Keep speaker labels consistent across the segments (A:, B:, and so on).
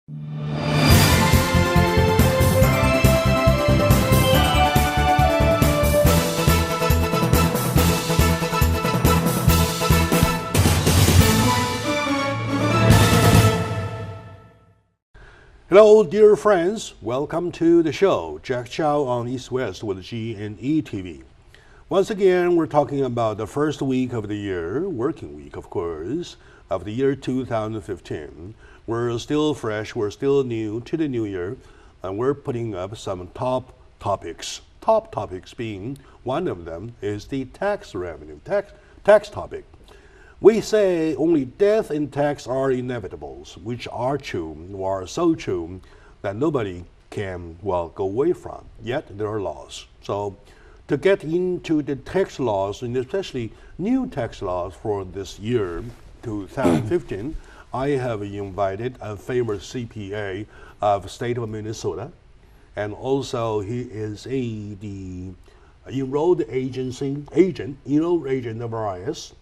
A: Hello, dear friends. Welcome to the show. Jack Chow on East West with G&E TV. Once again, we're talking about the first week of the year, working week, of course, of the year 2015. We're still fresh, we're still new to the new year, and we're putting up some top topics. Top topics being, one of them is the tax revenue, tax topic. We say only death and tax are inevitables, which are true, or are so true that nobody can, go away from. Yet there are laws. So to get into the tax laws, and especially new tax laws for this year, 2015, I have invited a famous CPA of the state of Minnesota, and also he is the enrolled agent of RIS.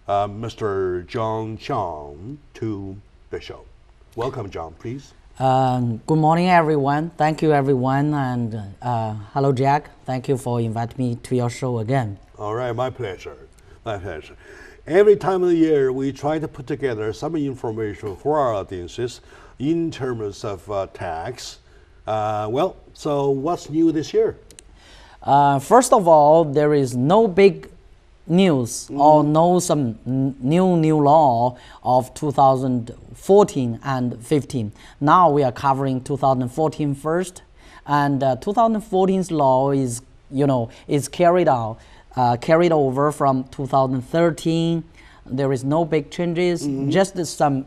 A: Mr. John Chang to the show. Welcome, John, please.
B: Good morning, everyone. Thank you, everyone. And hello, Jack. Thank you for inviting me to your show again.
A: All right, my pleasure. My pleasure. Every time of the year, we try to put together some information for our audiences in terms of tax. So what's new this year?
B: First of all, there is no big news or some new law of 2014 and 15. Now we are covering 2014 first, and 2014's law is carried over from 2013. There is no big changes, just some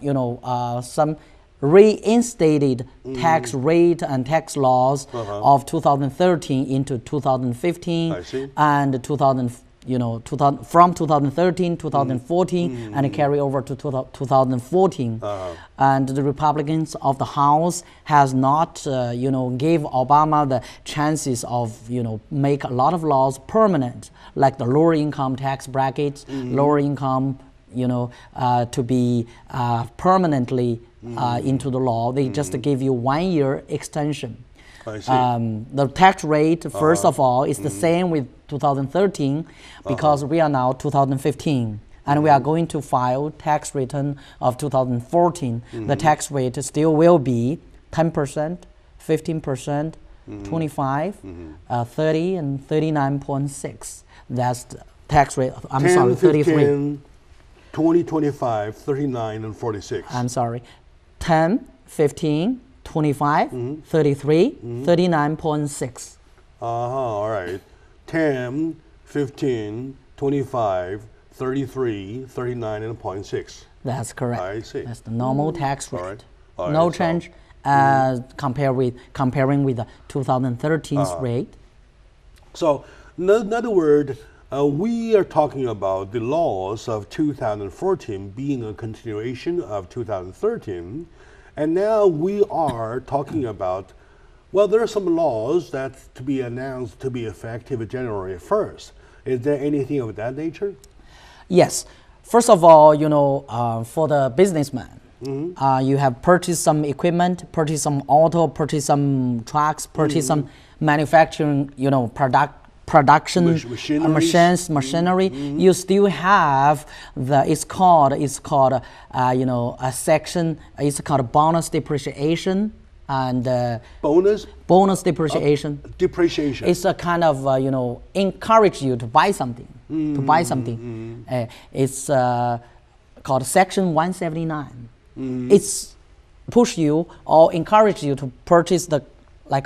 B: reinstated tax rate and tax laws of 2013 into 2015 and from 2013, 2014, and carry over to 2014. And the Republicans of the House has not, gave Obama the chances of, make a lot of laws permanent, like the lower income tax brackets, lower income, to be permanently into the law. They just give you 1 year extension.
A: I see.
B: The tax rate, first of all, is the same with 2013 because we are now 2015 and we are going to file tax return of 2014. The tax rate still will be 10%, 15%, 25, 30, and 39.6. That's the tax rate.
A: 10,
B: 33.
A: 15, 20, 25, 39, and 46.
B: I'm sorry. 10, 15, 25, 33, 39.6.
A: All right. 10, 15, 25, 33, 39, and 0.6.
B: That's correct.
A: I see.
B: That's the normal tax rate.
A: All right.
B: No change comparing with the 2013's rate.
A: So, in other words, we are talking about the laws of 2014 being a continuation of 2013. And now we are talking about, there are some laws that to be announced to be effective January 1st. Is there anything of that nature?
B: Yes. First of all, for the businessman, you have purchased some equipment, purchased some auto, purchased some trucks, purchased some manufacturing, production machinery. You still have it's called a section. It's called bonus depreciation and bonus depreciation.
A: Depreciation.
B: It's a kind of encourage you to buy something. It's called Section 179. It's push you or encourage you to purchase the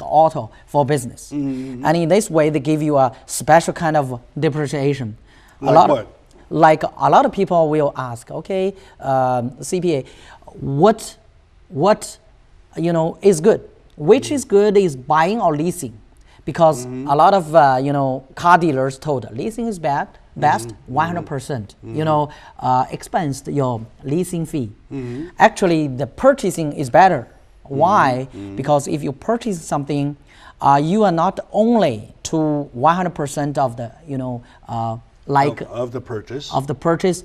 B: auto for business. And in this way, they give you a special kind of depreciation.
A: A
B: lot of people will ask, okay, CPA, what is good? Which is good is buying or leasing? Because a lot of car dealers told leasing is best 100%. Expensed your leasing fee. Actually, the purchasing is better. Why? Because if you purchase something, you are not only to 100% of the of the purchase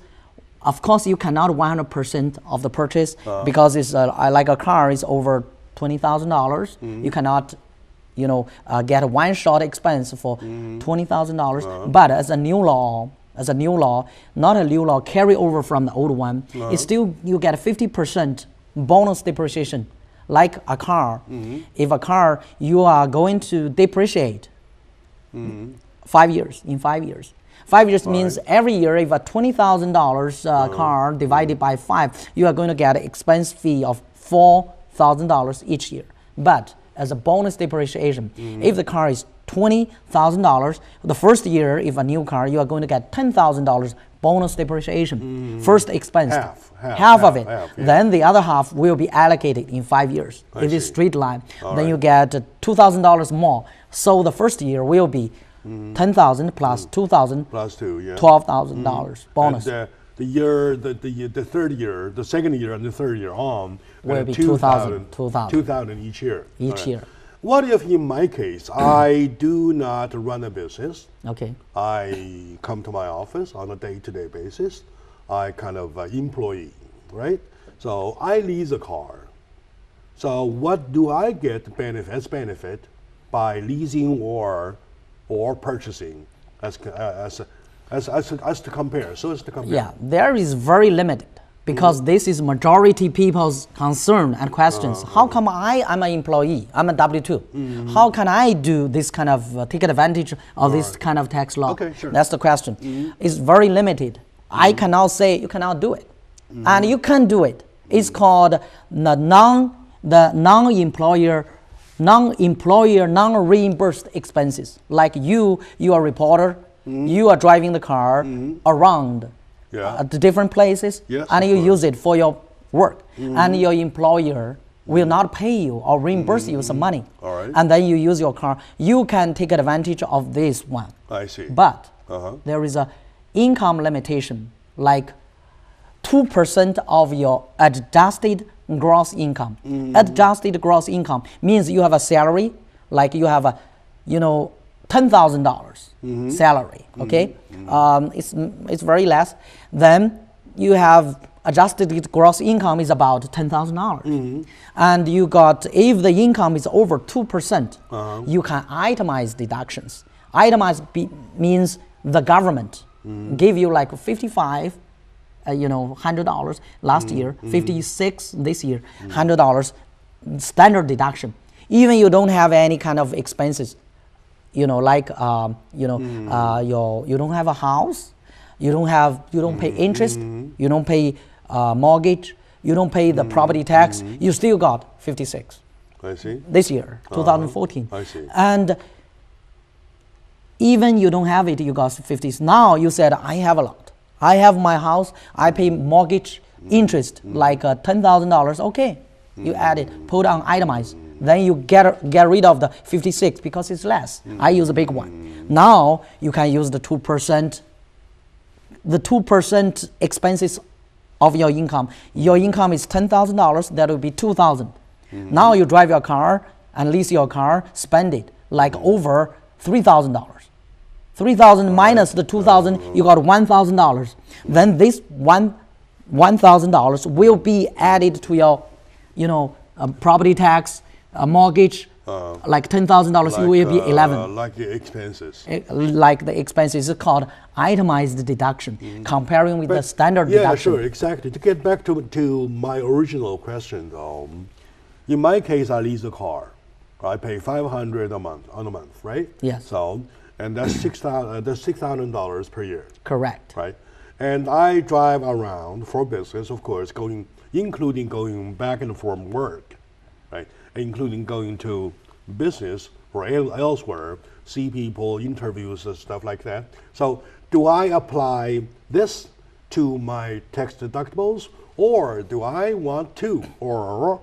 B: Of course, you cannot 100% of the purchase because it's like a car is over $20,000. You cannot, get a one-shot expense for $20,000. But as a new law, not a new law carry over from the old one, it's still you get 50% bonus depreciation, like a car. If a car you are going to depreciate 5 years in 5 years. 5 years means every year, if a $20,000 car divided by 5, you are going to get an expense fee of $4,000 each year. But as a bonus depreciation, if the car is $20,000, the first year, if a new car, you are going to get $10,000 bonus depreciation. First expense, half of it. Then the other half will be allocated in 5 years. If it's straight line, then you get $2,000 more. So the first year will be $10,000 plus $2,000
A: plus
B: $12,000 bonus.
A: And, the third year, the second year, and the third year on
B: will be $2,000
A: each year.
B: Each year.
A: What if, in my case, I do not run a business?
B: Okay.
A: I come to my office on a day-to-day basis. I kind of employee, right? So I lease a car. So what do I get as benefit by leasing or purchasing as to compare? So as to compare.
B: Yeah, there is very limited because this is majority people's concern and questions. How come I'm an employee? I'm a W-2. How can I do this kind of take advantage of this kind of tax law?
A: Okay, sure.
B: That's the question. It's very limited. I cannot say you cannot do it, and you can do it. It's called the non-employer, non-reimbursed expenses. Like you are a reporter, you are driving the car around the different places, and you use it for your work, and your employer will not pay you or reimburse you some money, and then you use your car. You can take advantage of this one.
A: I see.
B: But there is a income limitation, like 2% of your adjusted gross income. Adjusted gross income means you have a salary, like you have a, $10,000 salary. Okay, it's very less. Then you have adjusted gross income is about $10,000, and you got, if the income is over 2%, you can itemize deductions. Itemize means the government give you like $55. $100 last year, 56 this year, $100 standard deduction. Even you don't have any kind of expenses, you don't have a house, you don't pay interest, you don't pay mortgage, you don't pay the property tax, you still got 56.
A: I see.
B: This year, 2014.
A: I see.
B: And even you don't have it, you got 50. Now you said, I have a lot. I have my house, I pay mortgage interest like $10,000. Okay, you add it, put on itemize. Then you get rid of the 56 because it's less. I use a big one. Now you can use the 2%. The 2% expenses of your income. Your income is $10,000. That will be $2,000. Now you drive your car and lease your car, spend it like over $3,000. 3,000 minus the 2,000, you got $1,000. Then this $1,000 will be added to your, property tax, mortgage, like $10,000. You will be 11.
A: Like the expenses.
B: Like the expenses is called itemized deduction, comparing with the standard deduction.
A: Yeah, sure, exactly. To get back to my original question, though, in my case, I lease a car. I pay $500 a month, right?
B: Yes.
A: So. And that's $6,000 per year.
B: Correct.
A: Right, and I drive around for business, of course, including going back and forth from work, right, including going to business or elsewhere, see people, interviews, and stuff like that. So, do I apply this to my tax deductibles, or do I want to, or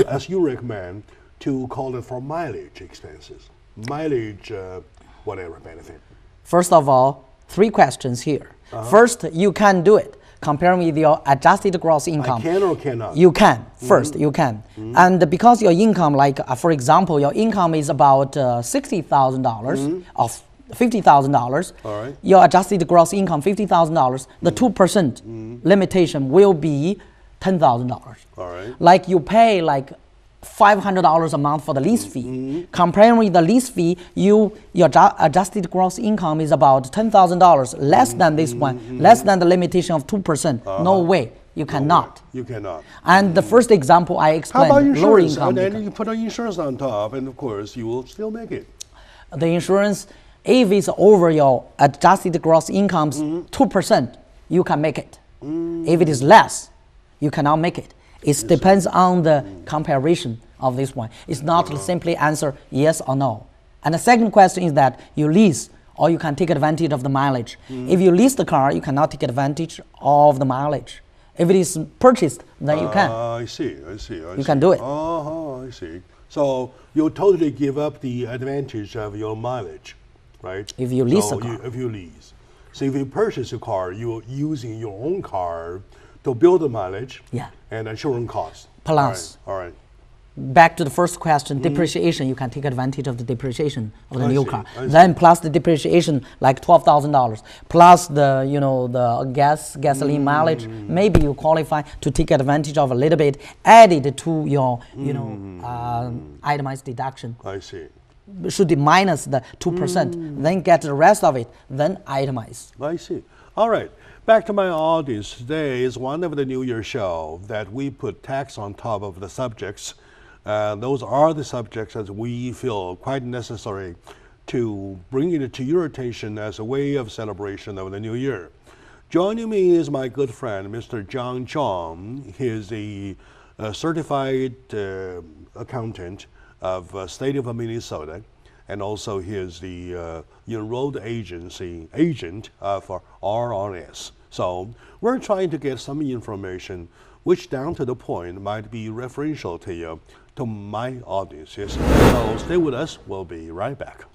A: as you recommend, to call it for mileage expenses, mileage? Whatever benefit.
B: First of all, 3 questions here. First, you can do it. Comparing with your adjusted gross income.
A: I can or cannot?
B: You can. First, you can. And because your income, like for example, your income is about $60,000 of $50,000.
A: All right.
B: Your adjusted gross income $50,000. The 2% limitation will be $10,000.
A: All right.
B: Like you pay like $500 a month for the lease fee. Comparing with the lease fee, your adjusted gross income is about $10,000 less than this one, less than the limitation of 2%. No way. You cannot.
A: You cannot.
B: And the first example I
A: How
B: explained,
A: about
B: lower
A: insurance?
B: income.
A: And then you put an insurance on top, and of course, you will still make it.
B: The insurance, if it's over your adjusted gross income's 2%, you can make it. If it is less, you cannot make it. It depends on the comparison of this one. It's not simply answer yes or no. And the second question is that you lease or you can take advantage of the mileage. If you lease the car, you cannot take advantage of the mileage. If it is purchased, then you can.
A: I see.
B: You can do it.
A: I see. So you totally give up the advantage of your mileage, right?
B: If you lease a car.
A: If you lease. So if you purchase a car, you're using your own car to build the mileage and insurance costs.
B: Plus,
A: all right.
B: Back to the first question, depreciation, you can take advantage of the depreciation of the new car.
A: I
B: Then plus the depreciation, like $12,000, plus the the gasoline mileage, maybe you qualify to take advantage of a little bit added to your itemized deduction.
A: I see.
B: Should be minus the 2%, then get the rest of it, then itemize.
A: I see. All right. Back to my audience. Today is one of the New Year show that we put tax on top of the subjects. Those are the subjects that we feel quite necessary to bring it to your attention as a way of celebration of the New Year. Joining me is my good friend, Mr. John Chong. He is a certified accountant of state of Minnesota, and also he is the enrolled agent for RRS. So we're trying to get some information which down to the point might be referential to you, to my audience. So stay with us. We'll be right back.